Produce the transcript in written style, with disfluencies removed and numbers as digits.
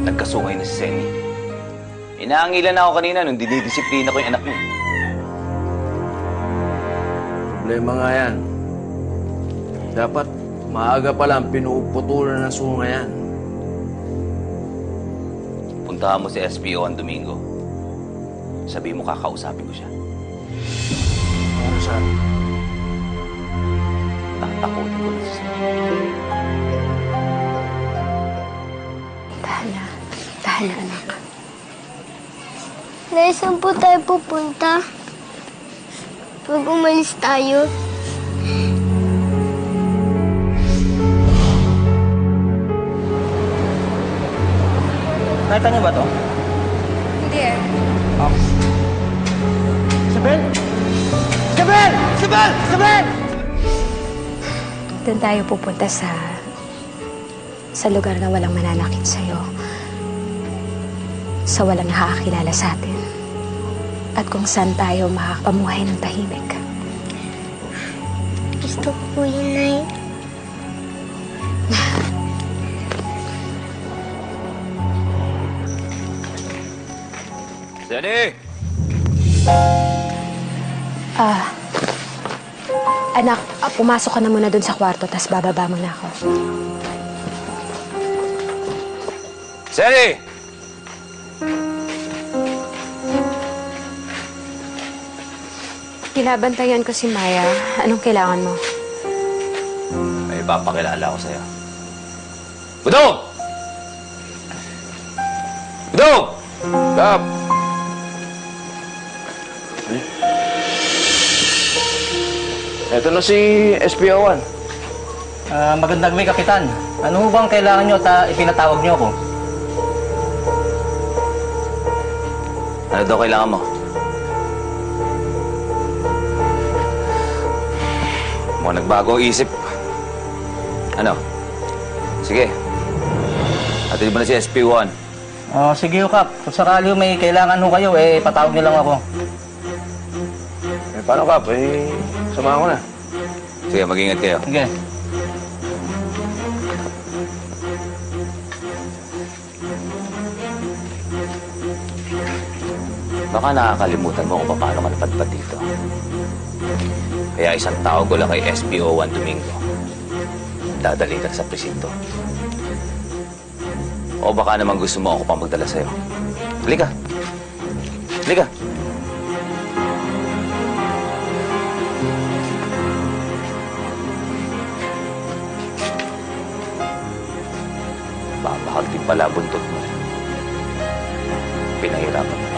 nagkasungay na si Senny. Inaangilan na ako kanina nung dinidisiplina ko yung anak niya. Problema nga yan. Dapat maaga pa lang pinuputulan ng sungay yan. Puntahan mo si SPO ang Domingo. Sabi mo kakausapin ko siya. Para saan? Tatakutin ko na si Senny. Tahan na anak. Nay, saan po tayo pupunta? Pag umalis tayo. Nakita niyo ba to? Hindi eh. Isabel! Isabel! Isabel! Isabel! Doon tayo pupunta sa lugar na walang mananakit sa'yo. Sa walang nakakakilala sa atin. At kung saan tayo makakapamuhay ng tahimik. Gusto ko po yun, Nay. Senny! Anak, pumasok ka na muna dun sa kwarto, tas bababa mo na ako. Senny! Kinabantayan ko si Maya. Anong kailangan mo? May ipapakilala ko sa'yo. Budong! Budong! Kap! Eto na si SPO1. Magandang gabi, Kapitan. Ano ho bang kailangan niyo at ipinatawag niyo ako? Ano daw kailangan mo? Mukhang nagbago ang isip. Ano? Sige. Atid mo na si SP1. Sige ho, Kap. Kung sakali may kailangan ho kayo, patawag niyo lang ako. Paano, Kap? Samahan ko na. Sige, mag-ingat kayo. Sige. Baka nakakalimutan mo kung paano ka napadpad dito. Kaya isang tawag ko lang kay SPO1 Domingo. Dadali ka sa presinto. O baka naman gusto mo ako pang magdala sa'yo. Halika. Halika. Babahag din pala buntot mo. Pinahirapan mo.